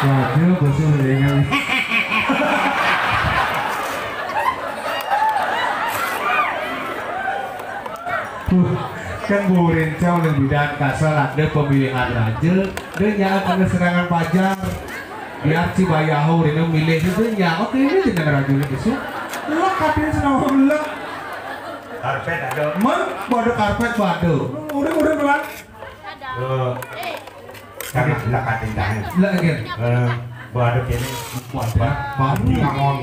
Waduh, bosnya dengan kan Bu Rencau yang bidang kasar ada pemilihan raja dan yang akan serangan pajar biar si Bayahu ini milih itu ya oke ini jeneng raja itu sih lo katanya senang lo Karpet ada. man badu karpet badu udah doang Karena tidak katindahan. lagi Badu ini. badu Bangun.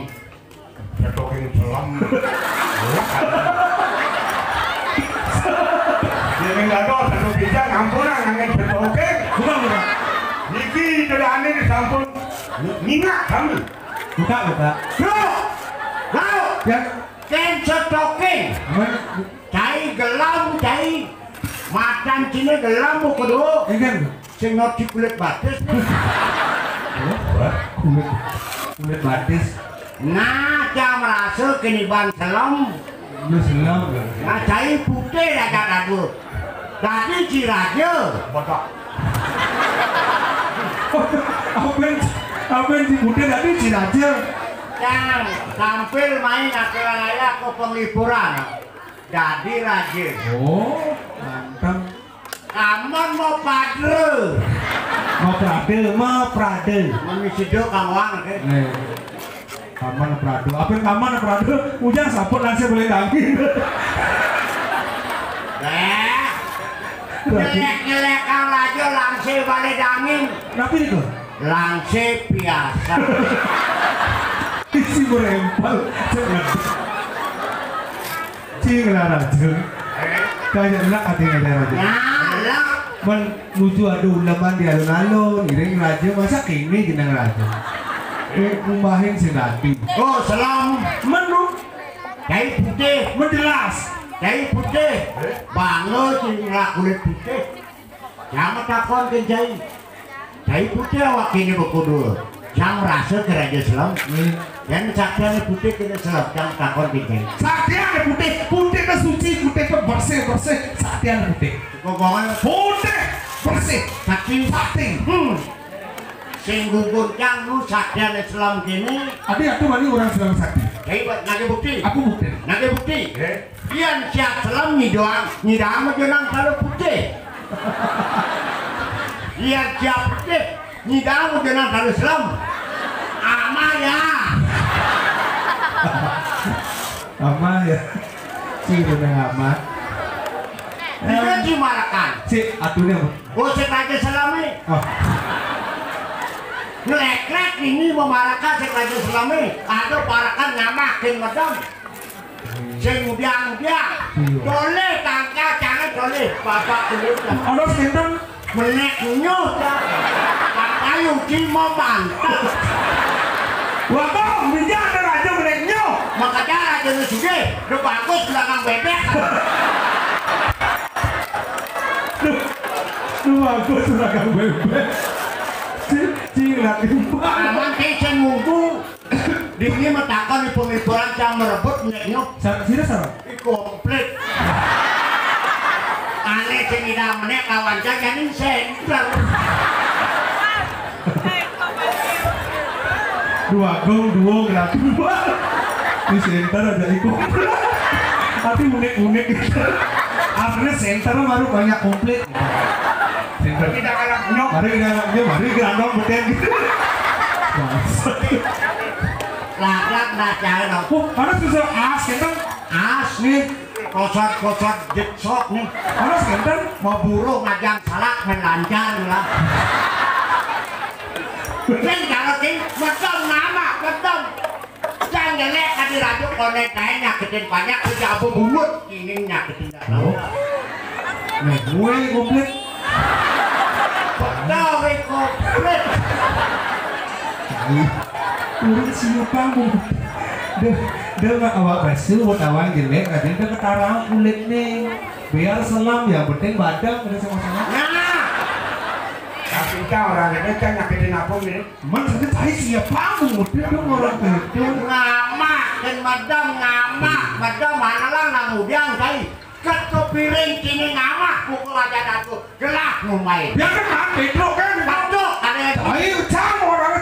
Ketokin selam. Jadi nggak ada satu bisa ngampunan ngangin ketokin. bukan Niki tidak aneh di sampun. Minyak kami. buka Bro, bro. ya Ken ketokin. Cai gelam cai. Macan cina gelam mau kedua. kan Sing noti kulit batis. kulit batis Nah, jam rasa keniban selam. lu selam Nah, cai putih raja dadu. Tadi si raja. Bodoh. apa yang dibutuhin tadi si raja Yang tampil main akil-akil ke penglipuran. Jadi raja. oh mantap Kamu mau padre. mau prade Memisi do kang wang ke. Kaman Prado, apa yang Kaman Prado? Ujang saput langsung boleh daging. Jelek-jelek kang raja langsung balik dangin. Kenapa itu? Langsung biasa. Isi berempal, cengat. Cinglah raja. Kayak enak hatinya raja. Nyala. Menuju adu ulaman di alun-alun, iring raja masa kini jeneng raja. Kumbahin si Nadi. Oh, selam. Menu Cai putih. menjelas. Cai putih. Bangun tinggal kulit putih. Jangan takon ke cai. Cai putih awak kini berkudu. Jangan rasa ke raja selam. Dan saktian putih kini selam. Jangan takon ke cai. Saktian putih, putih ke suci, putih ke bersih. Saktian putih. Kokongan Putih, bersih, sakti. Sing gugur kang lu saktian selam kini. Adi aku mani orang sedang sakti. Cai buat nage bukti. Aku bukti. Nage bukti. Pian siap selam nyidoang. Nyidang menjenang kalau putih. Pian siap putih. Nyidang menjenang kalau selam. Ama ya. Ama ya. Si udah amat. Dia dimarakan. Si atunya apa? Gosek aja selami. Oh, Ngelek-lek ini memarakan sek aja selami. Ada parakan nyamakin medang. Sing udiang-udiang. Dole tangka jangan dole. Bapak kulit. ono sinten? Menek nyuh. Kayu cimo mantap. Waduh, bija ada raja meneknya. Makanya raja nu suge. Lu bagus belakang bebek. Lu aku seragam bebek. Cilat itu. Aman kece ngunggu. Di sini metakan di pengiburan yang merebut meneknya. Sini sama. Komplit. Aneh sing ida menek kawan jaga ning senter. Dua gelap dua. Di center ada ikut. Tapi unik gitu. Akhirnya center baru banyak komplit. Center Tidak kalah nyok. mari grandong beten gitu. Lak-lak dah cahaya dong. Mana susah center? Asli kosot jetsok nih. Mana center? Mau burung ngajang salak main lancar lah. Kan kalau ting betul nama betul. Jangan gelek kadi raju konek kayak nyakitin banyak kerja abu bumut ini nyakitin dah tahu. Nih, gue komplit. Betul komplit. Urut siupang bu. Dia nggak awak bersih buat awak jelek, kadang dia ketarang kulit nih. Biar selam yang penting badan ada sama-sama. Nah, tapi kita orang ini kan nyakitin apa ini? Man saja cari siapa bu? Dia dong orang itu. Ngamak dan madam mana lah nang udang kai. Ketu piring kini ngamak pukul aja datu gelah ngumai. Dia kan mati bro kan. Betul ada yang Ayo cang orang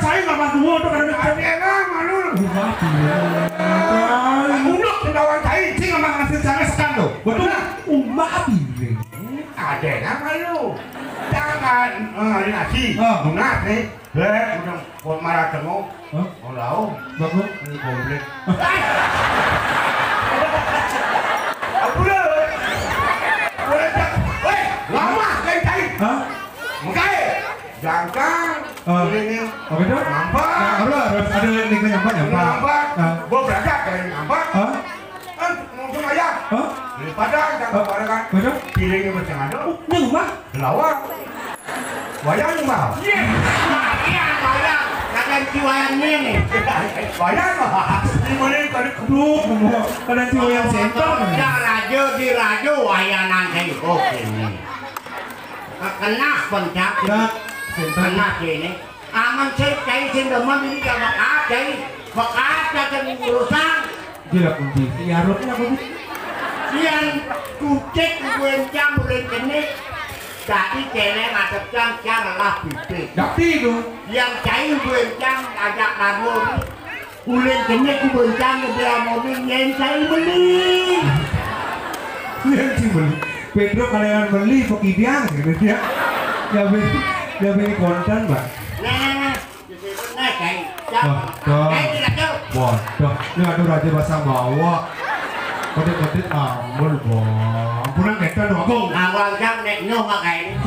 jangan malu. Jangan nasi. Munat nih. Udah mau marah tengok. Mau lau. Bagus. Ini komplit. Aku dah. Weh, lama kain kain. Hah? Mukai. Jangkang. Ini. Apa itu? Nampak. Ada yang nyampak. Nampak. Gua berangkat dari nampak. Mungkin ayah. Di Padang jangan barengan. Betul? Piringnya macam mana? Nyumbang. Lawak. Wayang nyumbang. Wayang. Kadang wayang ni. Wayang mah. Di mana tadi Aduh, kadang cuma yang center. Ya raja di raja wayang nanti. Oke ni. Kena pencak. Kena ini. Aman cai sendirian ini jangan ada. Makanya jangan urusan. Gila kunci. Ya rotnya apa sih? Yang kucek goncang rekening jadi celeng ada cang lah bibit. Dakti itu. Yang cair goncang ajak lalu ulen kenyek goncang dia mobil yang cair beli. Yang sih beli. Pedro kalian beli pakai biang gitu ya. Dia beli konten mbak. Nah, jadi benar cair. Cair tidak jauh. Bodoh. Ini aduh raja pasang bawa. Kodit ambul bang. Pulang kita dong aku. Awal jam nek nyoh makai.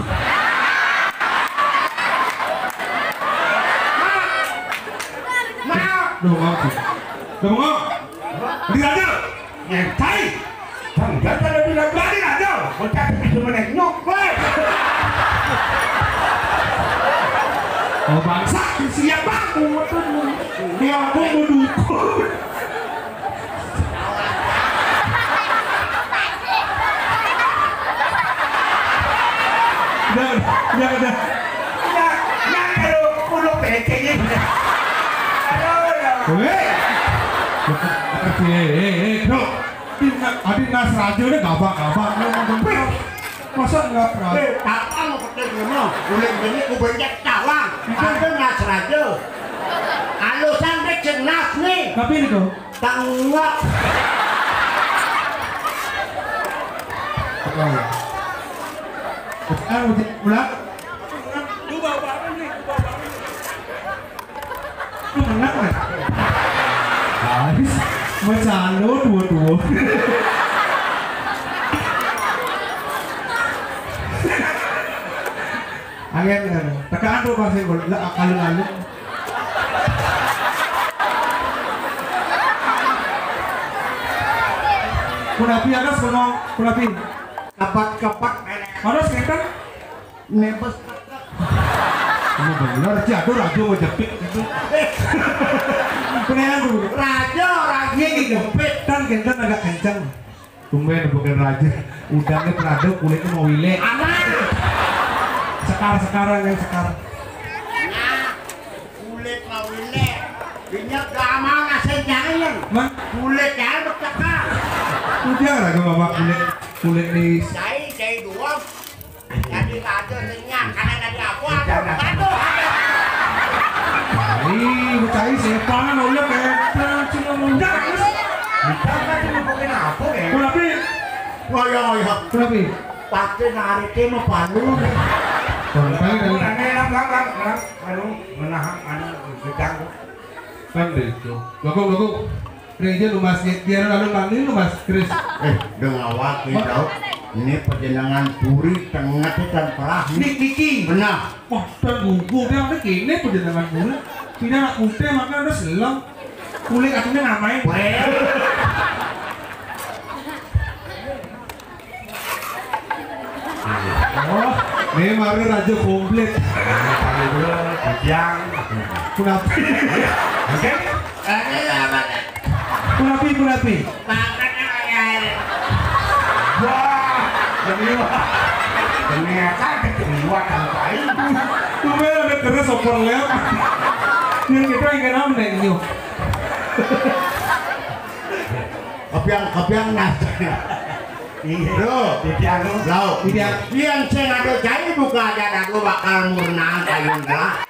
Duh aku. Duh ngok. Di raja. Nyantai. Bang jangan lebih lagi raja. Bocah cuma nek nyoh. Oh bangsa siap bang. Dia aku mau dukung. Jangan. Ya kalau pulau beceknya. Bro. Adik nas radio ini gabak. Masa nggak pernah? Kapan mau pakai guna? Ulen ini ku banyak cawang. Ada nas radio. Alusan dek jenas nih. Tapi ini tuh. Tanggap. Ulang. Lu bawa nih. Lu enak nih. Habis macam lo dua. Angin kan. Tekan tuh pasti boleh akal-akal. Kunapi atas kunapi. Kapak. Harus kita Nebes. Kamu benar jatuh raja mau jepit itu. Kenalan dulu. Raja dijepit. Kan kita agak kencang. Tumben bukan raja. Udangnya perada kulitnya mau wile. Aman. Sekarang yang sekarang. Nah, kulit mau wile. Minyak gamal ngasih jangan. Mah, Kulit jangan bercakap. udah raga bawa kulit nih. Cai dua. Jadi ada kenyang karena tadi aku aduh. Cai siapa nolak kita cuma muda. Kita kan ngomongin apa ya? Kunapi. Ngoyo. Kunapi. Pasti nariknya mau palu. Sampai dari Anu menahan gedang. kan itu. Logo. Reja lu mas dia lalu nanti lu mas Chris. Dengan awak kita ini perjalanan puri tengah dan perah. Niki. Benar. Wah, dan gugu dia ada kini perjalanan puri. Tidak nak kute maka udah selang. Kulit akhirnya ngamain. Oh, ini mari raja komplit. Yang Kunapi. oke. Kunapi. Makanya kayak wah, ternyata kedua lain. Tuh ada keras oper lem. Yang kita ingin apa nih? Kepiang nas. Bro, yang sing ada jai buka aja aku bakal murnaan kayun gelak.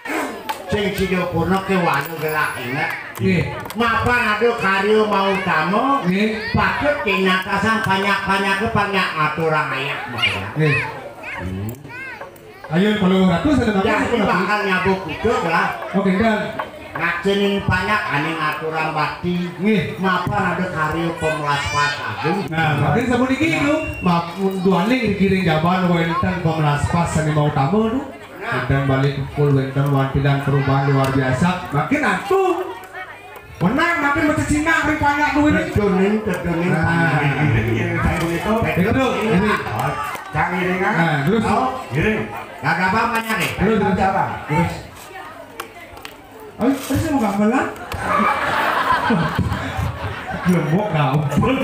Sing sido purno ke wanu gelak ingat. Mapan ada karyo mau tamu. Patut kinakasan banyak-banyak ke banyak aturan ayak. Ayo kalau ratus ada Ya apa? ini bakal nyabuk kudu lah. Oke dan Ngajenin banyak aneh aturan bakti. nih. Mapan ada karya pemelas pas agung. Nah, makin sabun iki itu, maupun duaning dikiring jaban wenten pemelas pas sani mau tamu tuh. Dan balik full wenten wantidan perubahan luar biasa. Makin atuh. Menang makin macam Cina rupanya tuh ini. Kedunin Nah, itu ini. Cang iringan. Nah, terus Iring. Gak gampang banyak nih. terus terus. Oh, terus mau gambar lah. Gembok gampang.